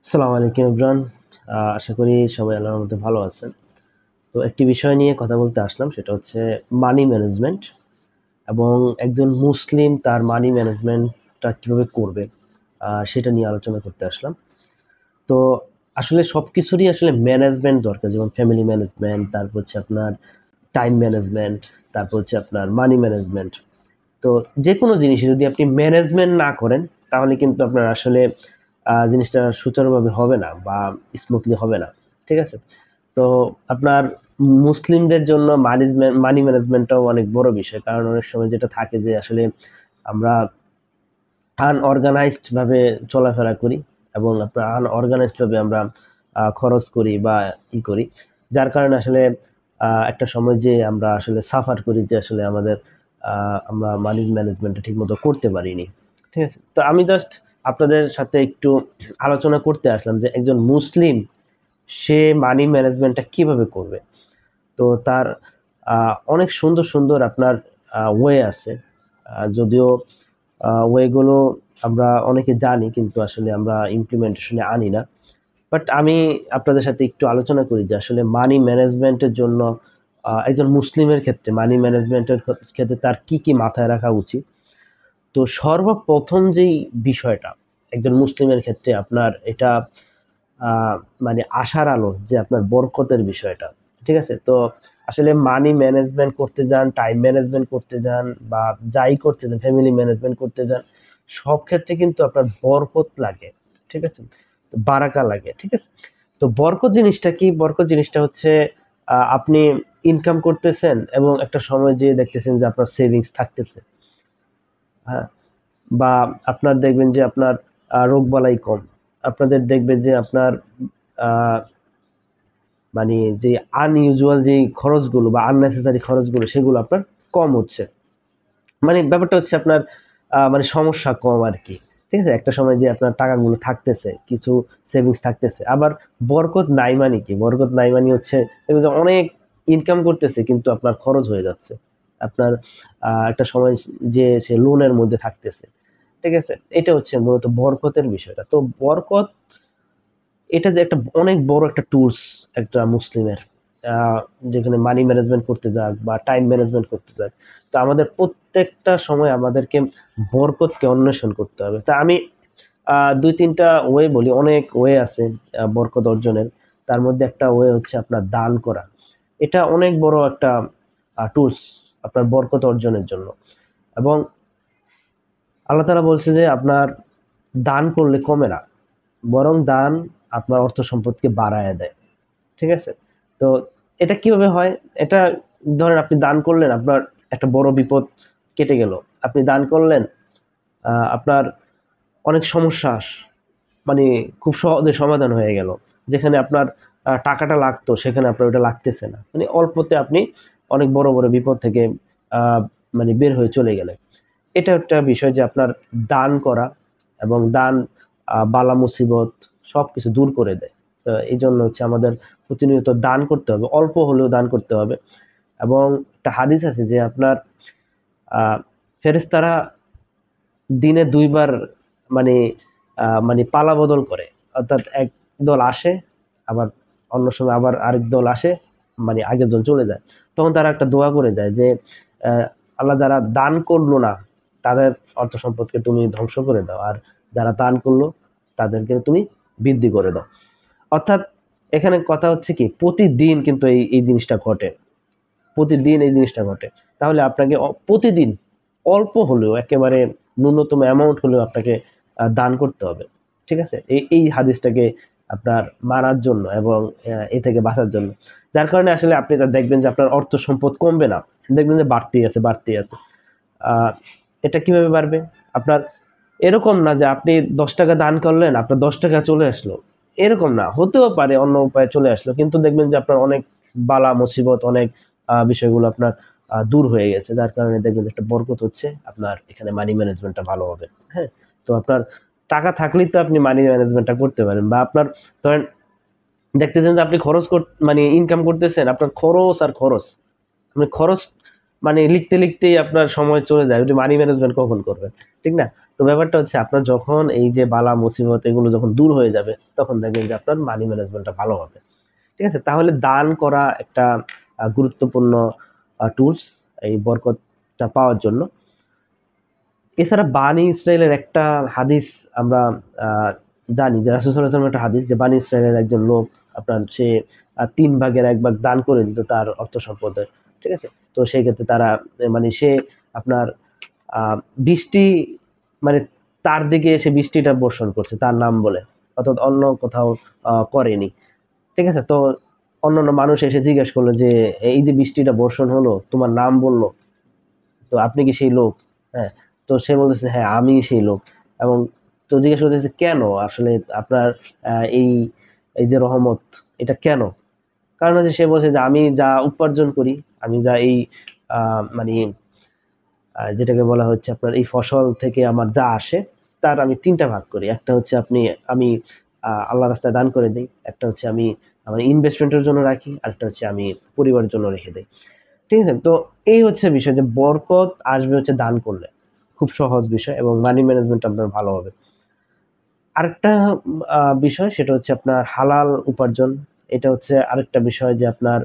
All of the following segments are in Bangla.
আসসালামু আলাইকুম ইমরান। আশা করি সবাই আল্লাহর মধ্যে ভালো আছেন। তো একটি বিষয় নিয়ে কথা বলতে আসলাম, সেটা হচ্ছে মানি ম্যানেজমেন্ট এবং একজন মুসলিম তার মানি ম্যানেজমেন্টটা কিভাবে করবে, সেটা নিয়ে আলোচনা করতে আসলাম। তো আসলে সবকিছুরই আসলে ম্যানেজমেন্ট দরকার, যেমন ফ্যামিলি ম্যানেজমেন্ট, তারপর হচ্ছে আপনার টাইম ম্যানেজমেন্ট, তারপর হচ্ছে আপনার মানি ম্যানেজমেন্ট। তো যে কোনো জিনিস যদি আপনি ম্যানেজমেন্ট না করেন, তাহলে কিন্তু আপনার আসলে জিনিসটা সুচারুভাবে হবে না বা স্মুথলি হবে না। ঠিক আছে? তো আপনার মুসলিমদের জন্য মানি ম্যানেজমেন্টটাও অনেক বড় বিষয়, কারণ অনেক সময় যেটা থাকে যে আসলে আমরা আনঅর্গানাইজড ভাবে চলাফেরা করি এবং আপনার আনঅর্গানাইজড ভাবে আমরা খরচ করি বা করি, যার কারণে আসলে একটা সময় যে আমরা আসলে সাফার করি, যে আসলে আমাদের আমরা মানি ম্যানেজমেন্টটা ঠিক মতো করতে পারিনি। ঠিক আছে? তো আমি জাস্ট আপনাদের সাথে একটু আলোচনা করতে আসলাম যে একজন মুসলিম সে মানি ম্যানেজমেন্টটা কিভাবে করবে। তো তার অনেক সুন্দর সুন্দর আপনার ওয়ে আছে। যদিও ওয়েগুলো আমরা অনেকে জানি, কিন্তু আসলে আমরা ইমপ্লিমেন্টেশনে আনি না। বাট আমি আপনাদের সাথে একটু আলোচনা করি যে আসলে মানি ম্যানেজমেন্টের জন্য একজন মুসলিমের ক্ষেত্রে মানি ম্যানেজমেন্টের ক্ষেত্রে তার কি কি মাথায় রাখা উচিত। তো সর্বপ্রথম যেই বিষয়টা একজন মুসলিমের ক্ষেত্রে আপনার এটা আহ, মানে আশার আলো, যে আপনার বরকতের বিষয়টা। ঠিক আছে? তো আসলে মানি ম্যানেজমেন্ট করতে যান, টাইম ম্যানেজমেন্ট করতে যান, বা যাই করতে যান, ফ্যামিলি ম্যানেজমেন্ট করতে যান, সব ক্ষেত্রে কিন্তু আপনার বরকত লাগে। ঠিক আছে? তো বারাকা লাগে। ঠিক আছে? তো বরকত জিনিসটা কি? বরকত জিনিসটা হচ্ছে আপনি ইনকাম করতেছেন এবং একটা সময় যেয়ে দেখতেছেন যে আপনার সেভিংস থাকতেছে। হ্যাঁ? বা আপনার দেখবেন যে আপনার রোগবালাই কম। আপনাদের দেখবেন যে আপনার আহ, মানে যে আনইউজুয়াল যে খরচগুলো বা আননেসেসারি খরচগুলো, সেগুলো আপনার কম হচ্ছে। মানে ব্যাপারটা হচ্ছে আপনার মানে সমস্যা কম আর কি। ঠিক আছে? একটা সময় যে আপনার টাকাগুলো থাকতেছে, কিছু সেভিংস থাকতেছে। আবার বরকত নাই মানে কি? বরকত নাই মানে হচ্ছে দেখবেন যে অনেক ইনকাম করতেছে কিন্তু আপনার খরচ হয়ে যাচ্ছে। আপনার একটা সময় যে সে লোনের মধ্যে থাকতেছে। ঠিক আছে? এটা হচ্ছে মূলত বরকতের বিষয়টা। তো বরকত এটা যে একটা অনেক বড় একটা টুলস একটা মুসলিমের, আহ, যেখানে মানি ম্যানেজমেন্ট করতে যাক বা টাইম ম্যানেজমেন্ট করতে যাক। তো আমাদের প্রত্যেকটা সময় আমাদেরকে বরকতকে অন্বেষণ করতে হবে। তা আমি দুই তিনটা ওয়ে বলি, অনেক ওয়ে আছে বরকত অর্জনের। তার মধ্যে একটা ওয়ে হচ্ছে আপনার দান করা। এটা অনেক বড় একটা টুলস আপনার বরকত অর্জনের জন্য। এবং আল্লাহ তাআলা বলছে যে আপনার দান করলে কমে না, বরং দান আপনার অর্থ সম্পদকে বাড়ায় দেয়। ঠিক আছে? তো এটা কিভাবে হয়? এটা ধরেন আপনি দান করলেন, আপনার একটা বড় বিপদ কেটে গেল। আপনি দান করলেন, আপনার অনেক সমস্যা মানে খুব সহজে সমাধান হয়ে গেল। যেখানে আপনার টাকাটা লাগতো, সেখানে আপনার ওটা লাগতেছে না। মানে অল্পতে আপনি অনেক বড় বড় বিপদ থেকে আহ, মানে বের হয়ে চলে গেলেন। এটা একটা বিষয় যে আপনার দান করা, এবং দান বালা মুসিবত সবকিছু দূর করে দেয়। তো এই জন্য হচ্ছে আমাদের প্রতিনিয়ত দান করতে হবে, অল্প হলেও দান করতে হবে। এবং একটা হাদিস আছে যে আপনার ফেরেশতারা দিনে দুইবার মানে মানে পালা বদল করে। অর্থাৎ এক দল আসে, আবার অন্য সময় আবার আরেক দল আসে, মানে আগের দল চলে যায়। তখন তারা একটা দোয়া করে যায় যে আহ, আল্লাহ, যারা দান করলো না তাদের অর্থ সম্পদকে তুমি ধ্বংস করে দাও, আর যারা দান করলো তাদেরকে তুমি বৃদ্ধি করে দাও। অর্থাৎ এখানে কথা হচ্ছে কি, প্রতিদিন কিন্তু এই জিনিসটা ঘটে। প্রতিদিন এই জিনিসটা ঘটে। তাহলে আপনাকে প্রতিদিন অল্প হলেও, একেবারে ন্যূনতম অ্যামাউন্ট হলেও আপনাকে দান করতে হবে। ঠিক আছে? এই হাদিসটাকে আপনার মানার জন্য এবং এ থেকে বাঁচার জন্য। যার কারণে আসলে আপনি তা দেখবেন যে আপনার অর্থ সম্পদ কমবে না, দেখবেন যে বাড়তেই আছে, বাড়তেই আছে। আহ, এটা কিভাবে বাড়বে? আপনার এরকম না যে আপনি 10 টাকা দান করলেন, আপনার 10 টাকা চলে আসলো। এরকম না, হতেও পারে অন্য উপায়ে চলে আসলো, কিন্তু দেখবেন যে আপনার অনেক বালা মুসিবত, অনেক বিষয়গুলো আপনার দূর হয়ে গেছে। যার কারণে দেখবেন যে একটা বরকত হচ্ছে, আপনার এখানে মানি ম্যানেজমেন্টটা ভালো হবে। হ্যাঁ? তো আপনার টাকা থাকলেই তো আপনি মানি ম্যানেজমেন্টটা করতে পারেন। বা আপনার ধরেন দেখতেছেন যে আপনি মানে ইনকাম করতেছেন, আপনার খরচ আর খরচ, আপনি খরচ মানে লিখতে লিখতেই আপনার সময় চলে যায়, ওই মানি ম্যানেজমেন্ট কখন করবেন? ঠিক না? তো ব্যাপারটা হচ্ছে আপনার যখন এই যে বালা মুসিবত এগুলো যখন দূর হয়ে যাবে তখন দেখবেন যে আপনার মানি ম্যানেজমেন্টটা ভালো হবে। ঠিক আছে? তাহলে দান করা একটা গুরুত্বপূর্ণ টুলস এই বরকতটা পাওয়ার জন্য। এছাড়া বানি ইসরায়েলের একটা হাদিস আমরা আহ, জানি যে রাসূল সাল্লাল্লাহু আলাইহি ওয়াসাল্লামের একটা হাদিস যে বানি ইসরায়েলের একজন লোক আপনার সে 3 ভাগের 1 ভাগ দান করে দিত তার অর্থ সম্পদের। ঠিক আছে? তো সেই ক্ষেত্রে তারা মানে সে আপনার আহ, বৃষ্টি মানে তার দিকে এসে বৃষ্টিটা বর্ষণ করছে তার নাম বলে, অর্থাৎ অন্য কোথাও করেনি। ঠিক আছে? তো অন্যান্য মানুষ এসে জিজ্ঞেস করলো যে এই যে বৃষ্টিটা বর্ষণ হলো তোমার নাম বললো, তো আপনি কি সেই লোক? হ্যাঁ। তো সে বলতেছে হ্যাঁ আমি সেই লোক। এবং তো জিজ্ঞেস করতেছে কেন আসলে আপনার এই এই যে রহমত এটা কেন? কারণ হচ্ছে সে বলছে যে আমি যা উপার্জন করি, আমি যা এই মানে যেটাকে বলা হচ্ছে আপনার এই ফসল থেকে আমার যা আসে তার আমি 3টা ভাগ করি। একটা হচ্ছে আমি আল্লাহ রাস্তায় দান করে দিই, একটা হচ্ছে আমি আমার ইনভেস্টমেন্টের জন্য রাখি, আর একটা হচ্ছে আমি পরিবারের জন্য রেখে দিই। ঠিক আছে? তো এই হচ্ছে বিষয় যে বরকত আসবে হচ্ছে দান করলে। খুব সহজ বিষয় এবং মানি ম্যানেজমেন্ট আপনার ভালো হবে। আরেকটা বিষয় সেটা হচ্ছে আপনার হালাল উপার্জন। এটা হচ্ছে আরেকটা বিষয় যে আপনার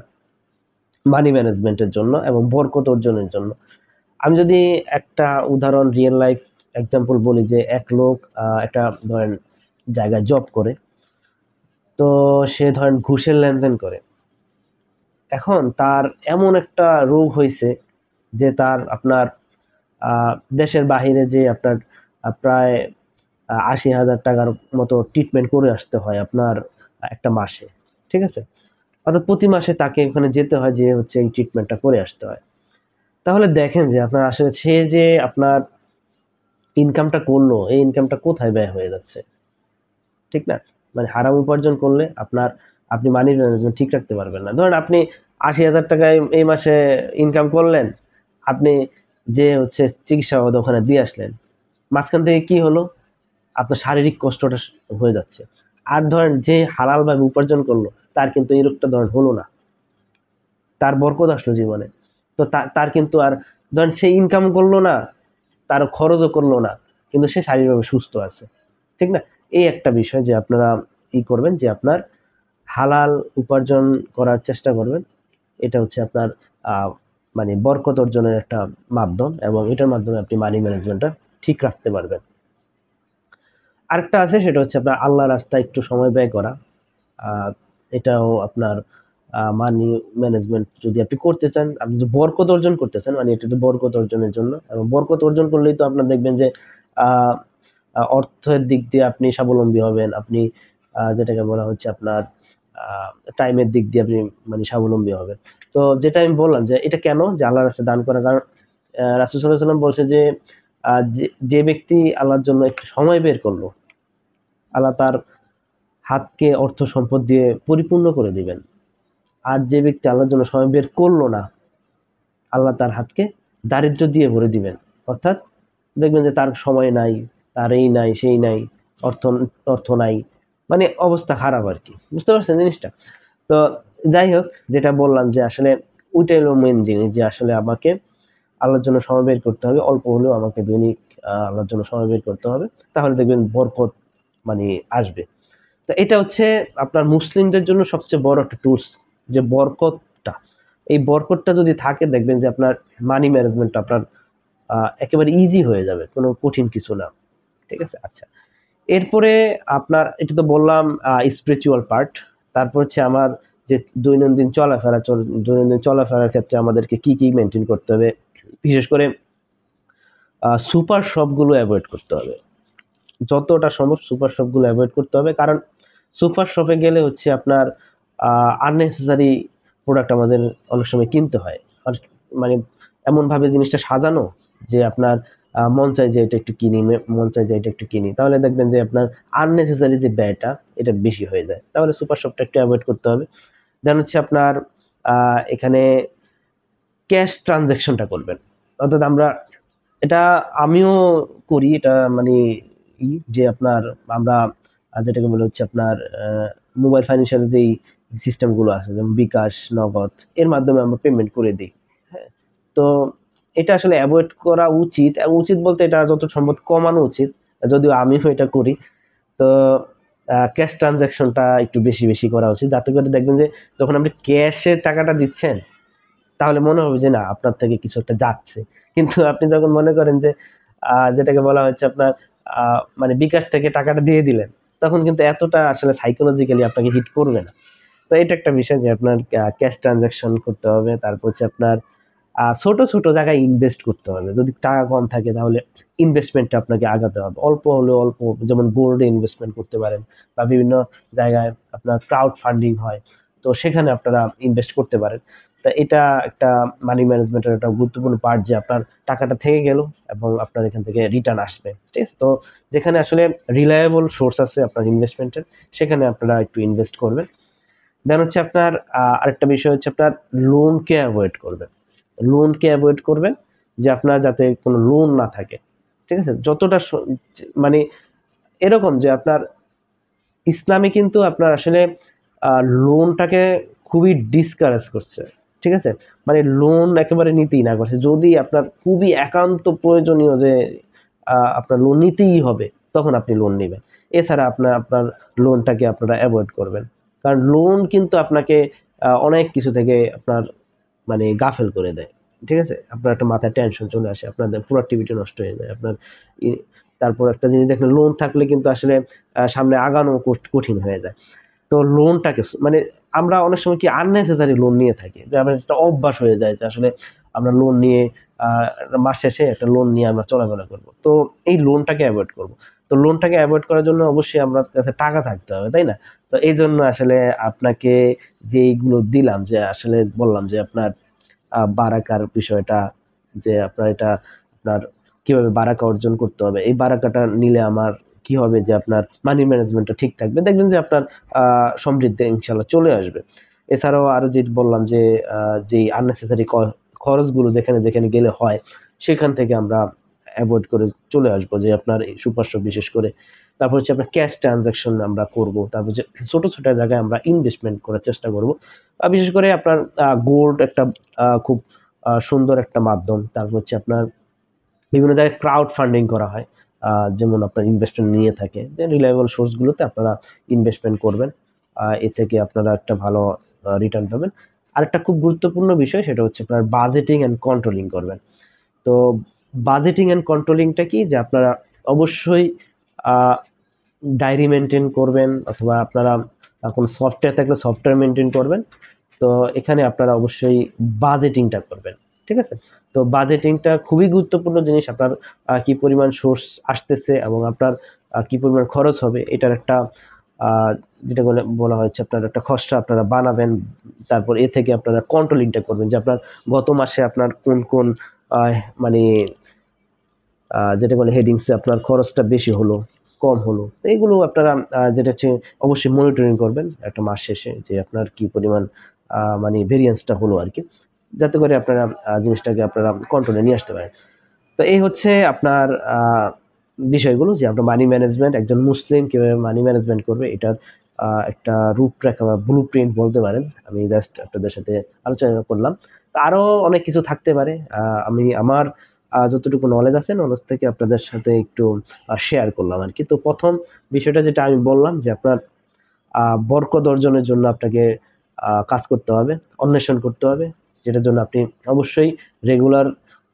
মানি ম্যানেজমেন্টের জন্য এবং বরকত অর্জনের জন্য। আমি যদি একটা উদাহরণ রিয়েল লাইফ এক্সাম্পল বলি যে এক লোক একটা ধরেন জায়গায় জব করে, তো সে ধরেন ঘুষের লেনদেন করে। এখন তার এমন একটা রোগ হয়েছে যে তার আপনার দেশের বাহিরে যে আপনার প্রায় ৮০,০০০ টাকার মতো ট্রিটমেন্ট করে আসতে হয় আপনার একটা মাসে। ঠিক আছে? অর্থাৎ প্রতি মাসে তাকে ওখানে যেতে হয়, যে হচ্ছে এই ট্রিটমেন্টটা করে আসতে হয়। তাহলে দেখেন যে আপনার আসলে সে যে আপনার ইনকামটা করলো এই ইনকামটা কোথায় ব্যয় হয়ে যাচ্ছে। ঠিক না? মানে হারাম উপার্জন করলে আপনি মানি ম্যানেজমেন্ট ঠিক রাখতে পারবেন না। ধরেন আপনি ৮০,০০০ টাকা এই মাসে ইনকাম করলেন, আপনি যে হচ্ছে চিকিৎসা বাবদ ওখানে দিয়ে আসলেন, মাঝখান থেকে কি হলো? আপনার শারীরিক কষ্টটা হয়ে যাচ্ছে। আর ধরেন যে হালাল ভাবে উপার্জন করলো তার কিন্তু এই রোগটা ধরেন হলো না, তার বরকত আসলো জীবনে। তো তার কিন্তু আর ধরেন সে ইনকাম করলো না, তার খরচও করলো না, কিন্তু সে শারীরিকভাবে সুস্থ আছে। ঠিক না? এই একটা বিষয় যে আপনারা করবেন যে আপনার হালাল উপার্জন করার চেষ্টা করবেন। এটা হচ্ছে আপনার আহ, মানে বরকত অর্জনের একটা মাধ্যম এবং এটার মাধ্যমে আপনি মানি ম্যানেজমেন্টটা ঠিক রাখতে পারবেন। আরেকটা আছে সেটা হচ্ছে আপনার আল্লাহ রাস্তায় একটু সময় ব্যয় করা। আহ, এটাও আপনার মানি ম্যানেজমেন্ট যদি আপনি করতে চান, আপনি যদি বরকত অর্জন করতে চান, মানে এটা তো বরকত অর্জনের জন্য, এবং বরকত অর্জন করলেই তো আপনার দেখবেন যে আহ, অর্থের দিক দিয়ে আপনি স্বাবলম্বী হবেন। আপনি যেটাকে বলা হচ্ছে আপনার টাইমের দিক দিয়ে আপনি মানে স্বাবলম্বী হবেন। তো যেটা আমি বললাম যে এটা কেন যে আল্লাহ রাস্তায় দান করা, কারণ রাসূল সাল্লাল্লাহু আলাইহি ওয়াসাল্লাম বলছে যে যে ব্যক্তি আল্লাহর জন্য একটু সময় বের করলো, আল্লাহ তার হাতকে অর্থ সম্পদ দিয়ে পরিপূর্ণ করে দিবেন। আর যে ব্যক্তি আল্লাহর জন্য সময় বের করলো না, আল্লাহ তার হাতকে দারিদ্র দিয়ে ভরে দিবেন। অর্থাৎ দেখবেন যে তার সময় নাই, তার এই নাই সেই নাই, অর্থ অর্থ নাই, মানে অবস্থা খারাপ আর কি। বুঝতে পারছেন জিনিসটা? তো যাই হোক, যেটা বললাম যে আসলে ওইটাই হলো মেন জিনিস যে আসলে আমাকে আল্লাহর জন্য সময় বের করতে হবে, অল্প হলেও আমাকে দৈনিক আল্লাহর জন্য সময় বের করতে হবে। তাহলে দেখবেন বরকত মানে আসবে। তো এটা হচ্ছে আপনার মুসলিমদের জন্য সবচেয়ে বড় একটা টুলস, যে বরকতটা। এই বরকতটা যদি থাকে দেখবেন যে আপনার মানি ম্যানেজমেন্ট আপনার একেবারে ইজি হয়ে যাবে, কোনো কঠিন কিছু না। ঠিক আছে? আচ্ছা, এরপরে আপনার এটা তো বললাম স্পিরিচুয়াল পার্ট। তারপর হচ্ছে আমার যে দৈনন্দিন চলাফেরার ক্ষেত্রে আমাদেরকে কি কি মেনটেন করতে হবে, বিশেষ করে সুপার শপগুলো অ্যাভয়েড করতে হবে। যতটা সম্ভব সুপার শপগুলো অ্যাভয়েড করতে হবে, কারণ সুপার শপে গেলে হচ্ছে আপনার আননেসেসারি প্রোডাক্ট আমাদের অনেক সময় কিনতে হয়। আর মানে এমনভাবে জিনিসটা সাজানো যে আপনার মন চায় যে এটা একটু কিনি, মন চায় যে এটা একটু কিনি, তাহলে দেখবেন যে আপনার আননেসেসারি যে ব্যয়টা এটা বেশি হয়ে যায়। তাহলে সুপার শপটা একটু অ্যাভয়েড করতে হবে। দেন হচ্ছে আপনার এখানে ক্যাশ ট্রানজ্যাকশনটা করবেন। অর্থাৎ এটা আমিও করি, এটা মানে যে আপনার আমরা যেটাকে বলে হচ্ছে আপনার মোবাইল ফাইন্যান্সিয়াল যেই সিস্টেম গুলো আছে যেমন বিকাশ, নগদ, এর মাধ্যমে আমরা পেমেন্ট করে দিই। হ্যাঁ। তো এটা আসলে অ্যাভয়েড করা উচিত। উচিত বলতে এটা যত সম্ভব কমানো উচিত, যদিও আমিও এটা করি। তো ক্যাশ ট্রানজাকশনটা একটু বেশি বেশি করা উচিত, যাতে করে দেখবেন যে যখন আপনি ক্যাশে টাকাটা দিচ্ছেন তাহলে মনে হবে যে না আপনার থেকে কিছু একটা যাচ্ছে। কিন্তু আপনি যখন মনে করেন যে যেটাকে বলা হচ্ছে আপনার মানে বিকাশ থেকে টাকাটা দিয়ে দিলেন, তখন কিন্তু এতটা আসলে সাইকোলজিক্যালি আপনাকে হিট করবে না। তো এটা একটা বিষয় যে আপনার ক্যাশ ট্রানজাকশন করতে হবে। তারপর হচ্ছে আপনার ছোট ছোট জায়গায় ইনভেস্ট করতে হবে। যদি টাকা কম থাকে তাহলে ইনভেস্টমেন্টটা আপনাকে আগাতে হবে, অল্প হলেও অল্প, যেমন গোল্ডে ইনভেস্টমেন্ট করতে পারেন বা বিভিন্ন জায়গায় আপনার ক্রাউড ফান্ডিং হয়, তো সেখানে আপনারা ইনভেস্ট করতে পারেন। তা এটা একটা মানি ম্যানেজমেন্টের একটা গুরুত্বপূর্ণ পার্ট, যে আপনার টাকাটা থেকে গেল এবং আপনার এখান থেকে রিটার্ন আসবে। ঠিক আছে? তো যেখানে আসলে রিলায়েবল সোর্স আছে আপনার ইনভেস্টমেন্টের, সেখানে আপনারা একটু ইনভেস্ট করবেন। দেন হচ্ছে আপনার আরেকটা বিষয় হচ্ছে আপনার লোনকে অ্যাভয়েড করবেন। লোনকে অ্যাভয়েড করবেন, যে আপনার যাতে কোনো লোন না থাকে। ঠিক আছে? যতটা মানে এরকম যে আপনার ইসলামে কিন্তু আপনার আসলে লোনটাকে খুবই ডিসকারেজ করছে। ঠিক আছে? মানে লোন একেবারে নিতেই না করছে। যদি আপনার খুবই একান্ত প্রয়োজনীয় যে আপনার লোন নিতেই হবে, তখন আপনি লোন নেবেন। এছাড়া আপনার আপনার লোনটাকে আপনারা অ্যাভয়েড করবেন। কারণ লোন কিন্তু আপনাকে অনেক কিছু থেকে আপনার মানে গাফেল করে দেয়। ঠিক আছে? আপনার একটা মাথায় টেনশন চলে আসে, আপনাদের প্রোডাক্টিভিটি নষ্ট হয়ে যায় আপনার। তারপর একটা জিনিস দেখেন, লোন থাকলে কিন্তু আসলে সামনে আগানো কঠিন হয়ে যায়। তো লোনটাকে মানে আমরা অনেক সময় কি আননেসেসারি লোন নিয়ে থাকি, যে আমাদের একটা অভ্যাস হয়ে যায় যে আসলে আমরা লোন নিয়ে আহ মাস শেষে একটা লোন নিয়ে আমরা চলাফেরা করব। তো এই লোনটাকে অ্যাভয়েড করব। তো লোনটাকে অ্যাভয়েড করার জন্য অবশ্যই আমরা কাছে টাকা থাকতে হবে, তাই না? তো এই জন্য আসলে আপনাকে যেইগুলো দিলাম, যে আসলে বললাম যে আপনার বারাকার বিষয়টা, যে আপনার এটা আপনার কিভাবে বারাকা অর্জন করতে হবে, এই বারাকাটা নিলে আমার কি হবে, যে আপনার মানি ম্যানেজমেন্টটা ঠিক থাকবে, দেখবেন যে আপনার সমৃদ্ধি ইনশাল্লাহ চলে আসবে। এছাড়াও আরো যে বললাম যে যে আননেসেসারি খরচগুলো যেখানে যেখানে গেলে হয়, সেখান থেকে আমরা অ্যাভয়েড করে চলে আসবো, যে আপনার এই সুপার শপ বিশেষ করে। তারপর হচ্ছে আপনার ক্যাশ ট্রানজাকশন আমরা করব। তারপর যে ছোট ছোট জায়গায় আমরা ইনভেস্টমেন্ট করার চেষ্টা করব। বিশেষ করে আপনার গোল্ড একটা খুব সুন্দর একটা মাধ্যম। তারপর হচ্ছে আপনার বিভিন্ন জায়গায় ক্রাউড ফান্ডিং করা হয়, যেমন আপনার ইনভেস্টমেন্ট নিয়ে থাকে, যে রিলায়েবল সোর্সগুলোতে আপনারা ইনভেস্টমেন্ট করবেন। এ থেকে আপনারা একটা ভালো রিটার্ন পাবেন। আরেকটা খুব গুরুত্বপূর্ণ বিষয়, সেটা হচ্ছে আপনার বাজেটিং অ্যান্ড কন্ট্রোলিং করবেন। তো বাজেটিং অ্যান্ড কন্ট্রোলিংটা কি, যে আপনারা অবশ্যই ডায়েরি মেনটেন করবেন, অথবা আপনারা কোনো সফটওয়্যার থাকলে সফটওয়্যার মেনটেন করবেন। তো এখানে আপনারা অবশ্যই বাজেটিংটা করবেন। ঠিক আছে? তো বাজেটিংটা খুবই গুরুত্বপূর্ণ জিনিস। আপনার কি পরিমাণ সোর্স আসতেছে এবং আপনার কি পরিমাণ খরচ হবে, এটার একটা আহ, যেটা বলে বলা হচ্ছে আপনার একটা খসড়া আপনারা বানাবেন। তারপর এ থেকে আপনারা কন্ট্রোলিংটা করবেন, যে আপনার গত মাসে আপনার কোন কোন মানে যেটা বলে হেডিংসে আপনার খরচটা বেশি হলো, কম হলো, তো এগুলো আপনারা যেটা হচ্ছে অবশ্যই মনিটরিং করবেন একটা মাস শেষে, যে আপনার কি পরিমাণ মানে ভেরিয়েন্সটা হলো আর কি, যাতে করে আপনারা জিনিসটাকে আপনারা কন্ট্রোলে নিয়ে আসতে পারেন। তো এই হচ্ছে আপনার বিষয়গুলো, যে আপনার মানি ম্যানেজমেন্ট, একজন মুসলিম কিভাবে মানি ম্যানেজমেন্ট করবে, এটার একটা রূপরেখা বা ব্লু প্রিন্ট বলতে পারেন, আমি জাস্ট আপনাদের সাথে আলোচনা করলাম। তো আরো অনেক কিছু থাকতে পারে, আমি আমার যতটুকু নলেজ আছে, নলেজ থেকে আপনাদের সাথে একটু শেয়ার করলাম আর কি। তো প্রথম বিষয়টা যেটা আমি বললাম, যে আপনার বরকত অর্জনের জন্য আপনাকে কাজ করতে হবে, অন্বেষণ করতে হবে, যেটার জন্য আপনি অবশ্যই রেগুলার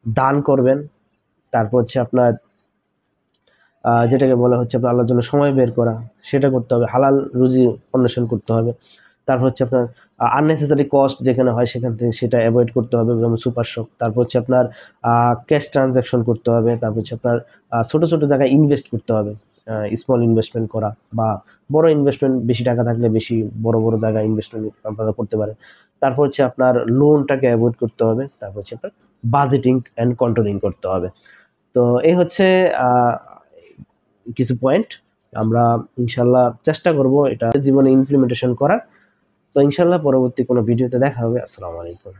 দান করবেন। তারপর হচ্ছে আপনার যেটাকে বলা হচ্ছে আপনার আল্লাহর জন্য সময় বের করা, সেটা করতে হবে, হালাল রুজি অন্বেষণ করতে হবে। তারপর হচ্ছে আপনার আননেসেসারি কস্ট যেখানে হয় সেখান থেকে সেটা অ্যাভয়েড করতে হবে, যেমন সুপার শপ। তারপর হচ্ছে আপনার ক্যাশ ট্রানজাকশন করতে হবে। তারপর হচ্ছে আপনার ছোট ছোট জায়গায় ইনভেস্ট করতে হবে, স্মল ইনভেস্টমেন্ট করা, বা বড় ইনভেস্টমেন্ট বেশি টাকা থাকলে বেশি বড় বড় জায়গায় ইনভেস্টমেন্ট আপনারা করতে পারেন। তারপর হচ্ছে আপনার লোনটাকে অ্যাভয়েড করতে হবে। তারপর হচ্ছে আপনার বাজেটিং অ্যান্ড কন্ট্রোলিং করতে হবে। তো এই হচ্ছে আহ কিছু পয়েন্ট। আমরা ইনশাল্লাহ চেষ্টা করব এটা জীবনে ইমপ্লিমেন্টেশন করার। তো ইনশাল্লাহ পরবর্তী কোনো ভিডিওতে দেখা হবে। আসসালামু আলাইকুম।